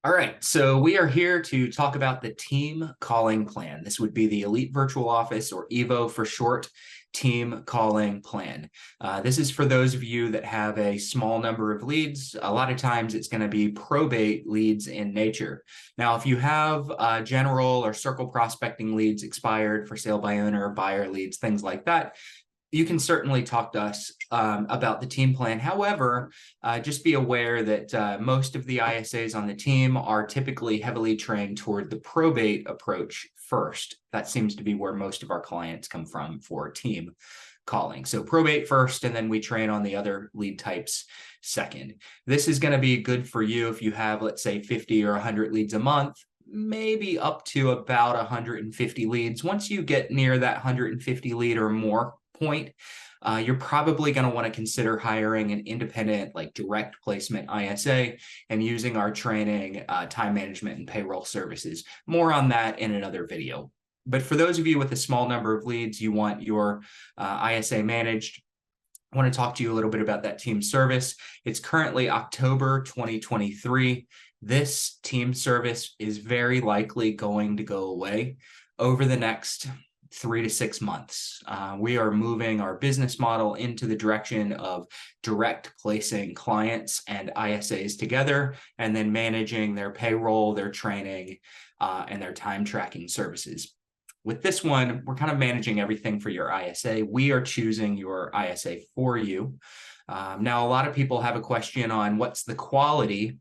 All right, so we are here to talk about the team calling plan. This would be the Elite Virtual Office, or EVO for short, team calling plan. This is for those of you that have a small number of leads. A lot of times it's going to be probate leads in nature. Now, if you have general or circle prospecting leads expired for sale by owner, buyer leads, things like that, you can certainly talk to us about the team plan. However, just be aware that most of the ISAs on the team are typically heavily trained toward the probate approach first. That seems to be where most of our clients come from for team calling. So probate first, and then we train on the other lead types second. This is going to be good for you if you have, let's say, 50 or 100 leads a month, maybe up to about 150 leads. Once you get near that 150 lead or more point, you're probably going to want to consider hiring an independent, like direct placement ISA and using our training, time management and payroll services. More on that in another video. But for those of you with a small number of leads, you want your ISA managed, I want to talk to you a little bit about that team service. It's currently October 2023. This team service is very likely going to go away over the next 3 to 6 months. We are moving our business model into the direction of direct placing clients and ISAs together, and then managing their payroll, their training, and their time tracking services. With this one, we're kind of managing everything for your ISA. We are choosing your ISA for you. Now, a lot of people have a question on what's the quality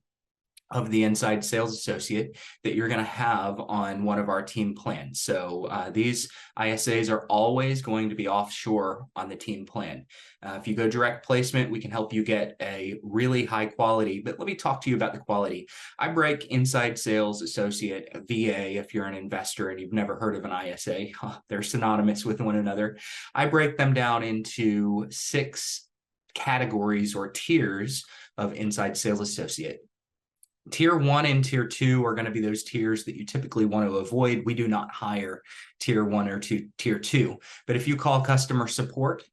of the inside sales associate that you're going to have on one of our team plans. So these ISAs are always going to be offshore on the team plan. If you go direct placement, we can help you get a really high quality, but let me talk to you about the quality. I break inside sales associate, a VA, if you're an investor and you've never heard of an ISA, they're synonymous with one another. I break them down into 6 categories or tiers of inside sales associate. Tier 1 and Tier 2 are going to be those tiers that you typically want to avoid. We do not hire Tier 1 or Tier 2. But if you call customer support,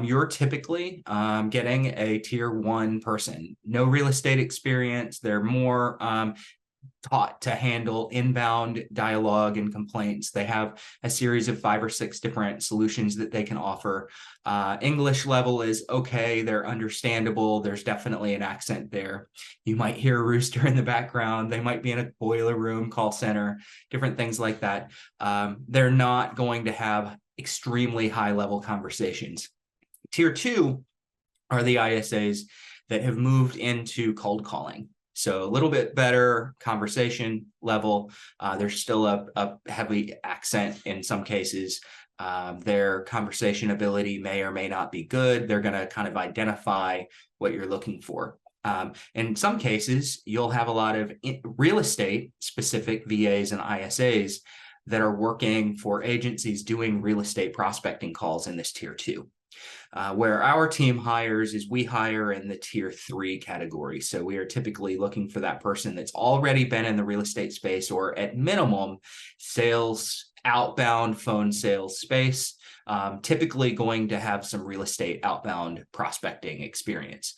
you're typically getting a Tier 1 person. No real estate experience. They're more taught to handle inbound dialogue and complaints. They have a series of 5 or 6 different solutions that they can offer. English level is okay. They're understandable. There's definitely an accent there. You might hear a rooster in the background. They might be in a boiler room, call center, different things like that. They're not going to have extremely high level conversations. Tier 2 are the ISAs that have moved into cold calling. So a little bit better conversation level. There's still a heavy accent in some cases. Their conversation ability may or may not be good. They're going to kind of identify what you're looking for. In some cases, you'll have a lot of real estate specific VAs and ISAs that are working for agencies doing real estate prospecting calls in this Tier 2. Where our team hires is we hire in the Tier 3 category. So we are typically looking for that person that's already been in the real estate space, or at minimum, sales, outbound phone sales space, typically going to have some real estate outbound prospecting experience.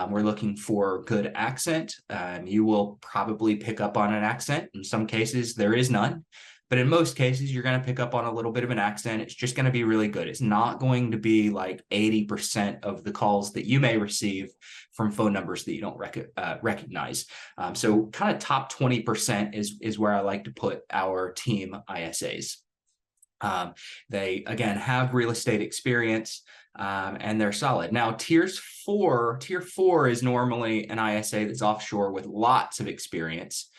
We're looking for good accent. You will probably pick up on an accent. In some cases, there is none. But in most cases, you're going to pick up on a little bit of an accent. It's just going to be really good. It's not going to be like 80% of the calls that you may receive from phone numbers that you don't recognize. So kind of top 20% is where I like to put our team ISAs. They, again, have real estate experience, and they're solid. Now, Tier 4 is normally an ISA that's offshore with lots of experience.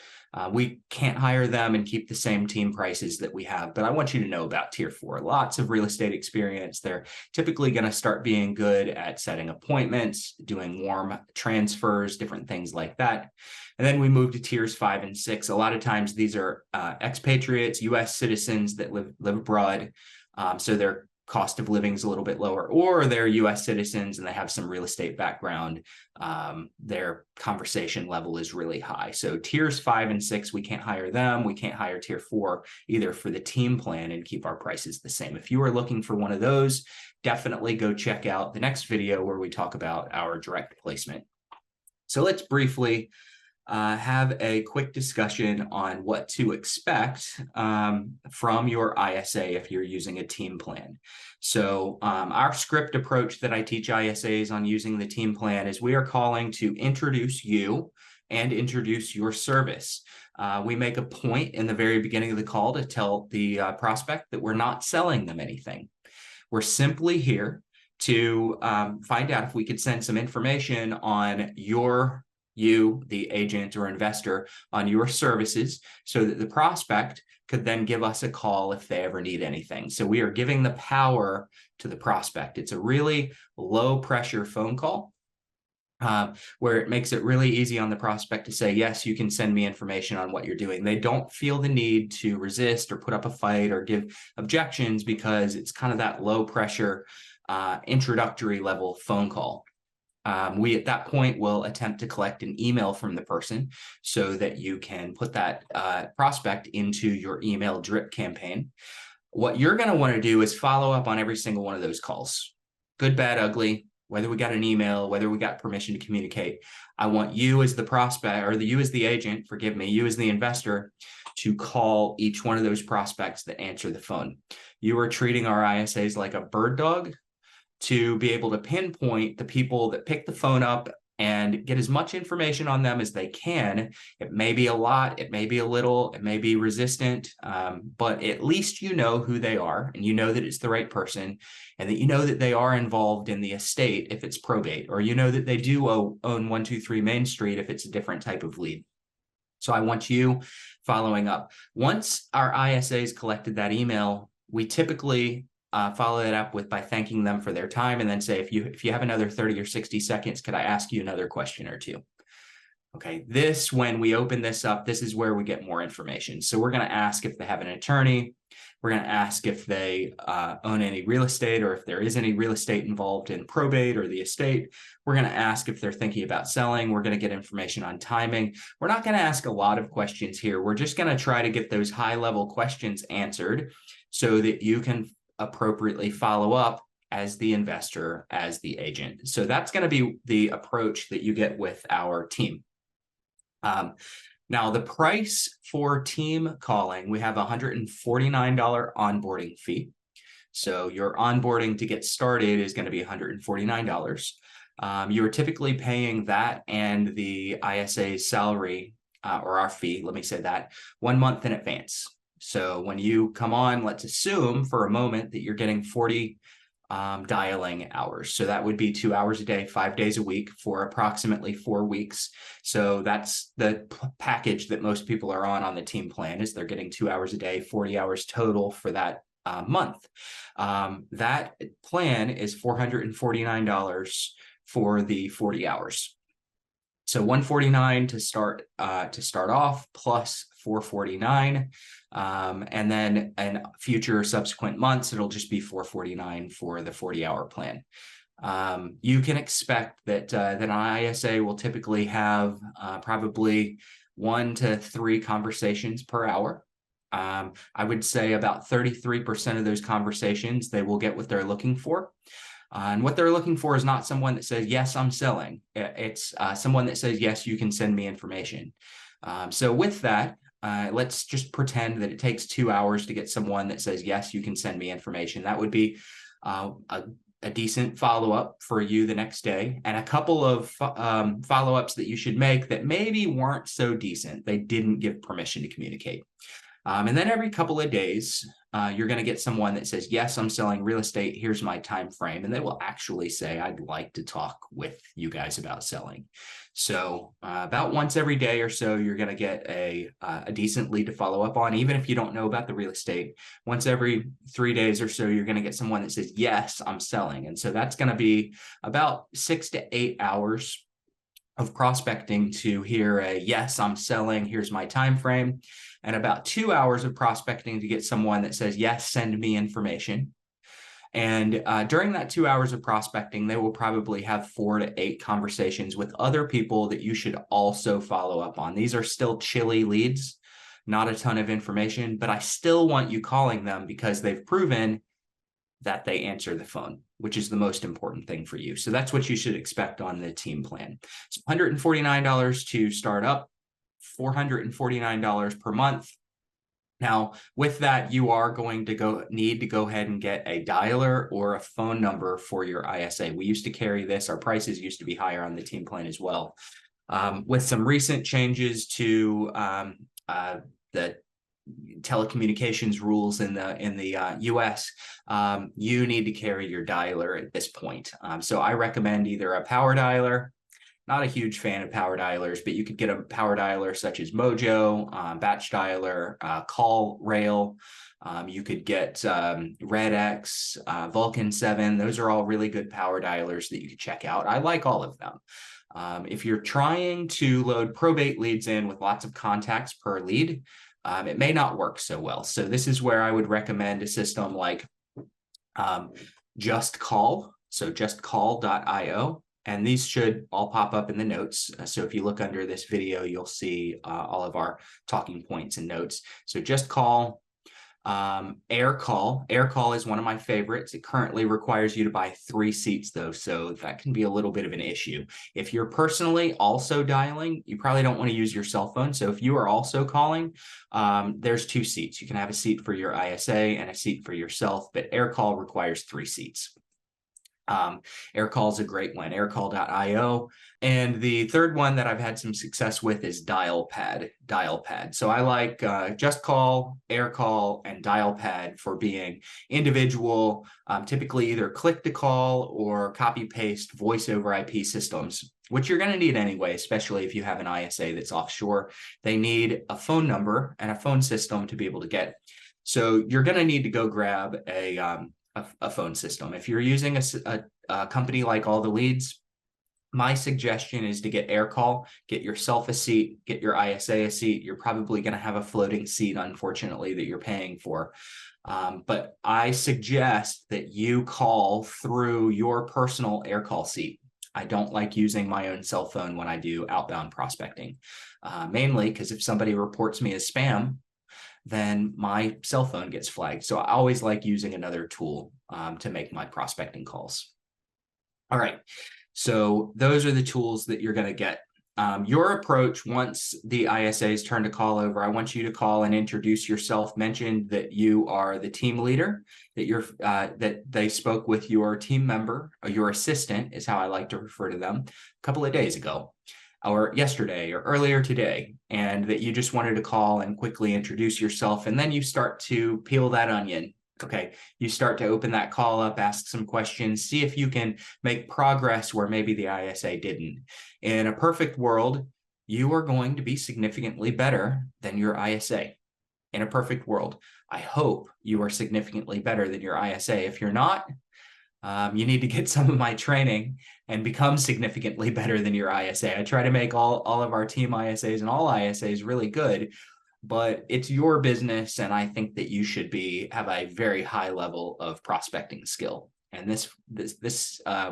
We can't hire them and keep the same team prices that we have, but I want you to know about Tier 4. Lots of real estate experience. They're typically going to start being good at setting appointments, doing warm transfers, different things like that. And then we move to Tiers 5 and 6. A lot of times these are expatriates, U.S. citizens that live abroad, so their cost of living is a little bit lower, or they're U.S. citizens and they have some real estate background. Their conversation level is really high. So Tiers 5 and 6, we can't hire them. We can't hire Tier 4 either for the team plan and keep our prices the same. If you are looking for one of those, definitely go check out the next video where we talk about our direct placement. So let's briefly have a quick discussion on what to expect from your ISA if you're using a team plan. So our script approach that I teach ISAs on using the team plan is we are calling to introduce you and introduce your service. We make a point in the very beginning of the call to tell the prospect that we're not selling them anything. We're simply here to find out if we could send some information on you, the agent or investor, on your services so that the prospect could then give us a call if they ever need anything. So we are giving the power to the prospect. It's a really low pressure phone call where it makes it really easy on the prospect to say, yes, you can send me information on what you're doing. They don't feel the need to resist or put up a fight or give objections because it's kind of that low pressure introductory level phone call. We at that point will attempt to collect an email from the person so that you can put that prospect into your email drip campaign. What you're going to want to do is follow up on every single one of those calls. Good, bad, ugly, whether we got an email, whether we got permission to communicate. I want you as the prospect, or you as the agent, forgive me, you as the investor, to call each one of those prospects that answer the phone. You are treating our ISAs like a bird dog to be able to pinpoint the people that pick the phone up and get as much information on them as they can. It may be a lot, it may be a little, it may be resistant, but at least you know who they are and you know that it's the right person and that you know that they are involved in the estate if it's probate, or you know that they do own 123 Main Street if it's a different type of lead. So I want you following up. Once our ISAs collected that email, we typically follow that up by thanking them for their time and then say, if you have another 30 or 60 seconds, could I ask you another question or two? Okay, when we open this up, this is where we get more information. So we're going to ask if they have an attorney. We're going to ask if they own any real estate or if there is any real estate involved in probate or the estate. We're going to ask if they're thinking about selling. We're going to get information on timing. We're not going to ask a lot of questions here. We're just going to try to get those high-level questions answered so that you can appropriately follow up as the investor, as the agent. So that's going to be the approach that you get with our team. Now, the price for team calling, we have a $149 onboarding fee. So your onboarding to get started is going to be $149. You are typically paying that and the ISA's salary or our fee, let me say that, 1 month in advance. So when you come on, let's assume for a moment that you're getting 40 dialing hours. So that would be 2 hours a day, 5 days a week for approximately 4 weeks. So that's the package that most people are on the team plan, is they're getting 2 hours a day, 40 hours total for that month. That plan is $449 for the 40 hours. So $149 to start off, plus $449, and then in future subsequent months it'll just be $449 for the 40-hour plan. You can expect that an ISA will typically have probably 1 to 3 conversations per hour. I would say about 33% of those conversations they will get what they're looking for. And what they're looking for is not someone that says, yes, I'm selling. It's someone that says, yes, you can send me information. So with that, let's just pretend that it takes 2 hours to get someone that says, yes, you can send me information. That would be a decent follow-up for you the next day, and a couple of follow-ups that you should make that maybe weren't so decent. They didn't give permission to communicate. And then every couple of days, you're going to get someone that says, yes, I'm selling real estate. Here's my time frame. And they will actually say, I'd like to talk with you guys about selling. So about once every day or so, you're going to get a decent lead to follow up on, even if you don't know about the real estate. Once every 3 days or so, you're going to get someone that says, yes, I'm selling. And so that's going to be about 6 to 8 hours of prospecting to hear a, yes, I'm selling, here's my time frame, and about 2 hours of prospecting to get someone that says, yes, send me information. And during that 2 hours of prospecting, they will probably have 4 to 8 conversations with other people that you should also follow up on. These are still chilly leads, not a ton of information, but I still want you calling them because they've proven that they answer the phone, which is the most important thing for you. So that's what you should expect on the team plan. It's $149 to start up, $449 per month. Now, with that, you are going to need to go ahead and get a dialer or a phone number for your ISA. We used to carry this. Our prices used to be higher on the team plan as well. With some recent changes to the telecommunications rules in the US, you need to carry your dialer at this point. So I recommend either a power dialer. Not a huge fan of power dialers, but you could get a power dialer such as Mojo, Batch Dialer, Call Rail. You could get RedX, Vulcan 7. Those are all really good power dialers that you could check out. I like all of them. If you're trying to load probate leads in with lots of contacts per lead, it may not work so well. So this is where I would recommend a system like Just Call, so justcall.io. And these should all pop up in the notes. So if you look under this video, you'll see all of our talking points and notes. So Just Call, AirCall. AirCall is one of my favorites. It currently requires you to buy 3 seats though, so that can be a little bit of an issue. If you're personally also dialing, you probably don't want to use your cell phone. So if you are also calling, there's 2 seats. You can have a seat for your ISA and a seat for yourself, but AirCall requires 3 seats. AirCall is a great one, aircall.io. And the third one that I've had some success with is Dialpad. So I like Just Call, AirCall, and Dialpad for being individual, typically either click to call or copy paste voice over IP systems, which you're going to need anyway, especially if you have an ISA that's offshore. They need a phone number and a phone system to be able to get. So you're going to need to go grab a phone system. If you're using a company like All the Leads, my suggestion is to get AirCall, get yourself a seat, get your ISA a seat. You're probably going to have a floating seat, unfortunately, that you're paying for. But I suggest that you call through your personal AirCall seat. I don't like using my own cell phone when I do outbound prospecting, mainly because if somebody reports me as spam, then my cell phone gets flagged. So I always like using another tool to make my prospecting calls. All right, so those are the tools that you're going to get. Your approach, once the ISAs turn to call over, I want you to call and introduce yourself. Mention that you are the team leader, that they spoke with your team member, or your assistant is how I like to refer to them, a couple of days ago, or yesterday, or earlier today, and that you just wanted to call and quickly introduce yourself. And then you start to peel that onion. Okay, you start to open that call up, ask some questions, see if you can make progress where maybe the ISA didn't. In a perfect world, you are going to be significantly better than your ISA. In a perfect world, I hope you are significantly better than your ISA. If you're not, you need to get some of my training and become significantly better than your ISA. I try to make all of our team ISAs and all ISAs really good, but it's your business, and I think that you should have a very high level of prospecting skill. And this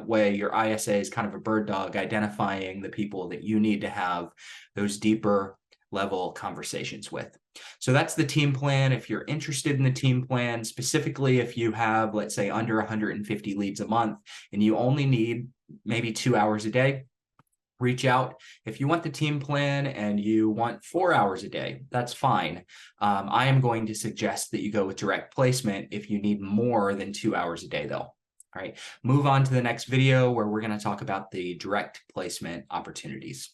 way, your ISA is kind of a bird dog, identifying the people that you need to have those deeper level conversations with. So that's the team plan. If you're interested in the team plan, specifically if you have, let's say, under 150 leads a month and you only need maybe 2 hours a day, reach out. If you want the team plan and you want 4 hours a day, that's fine. I am going to suggest that you go with direct placement if you need more than 2 hours a day, though. All right, move on to the next video where we're going to talk about the direct placement opportunities.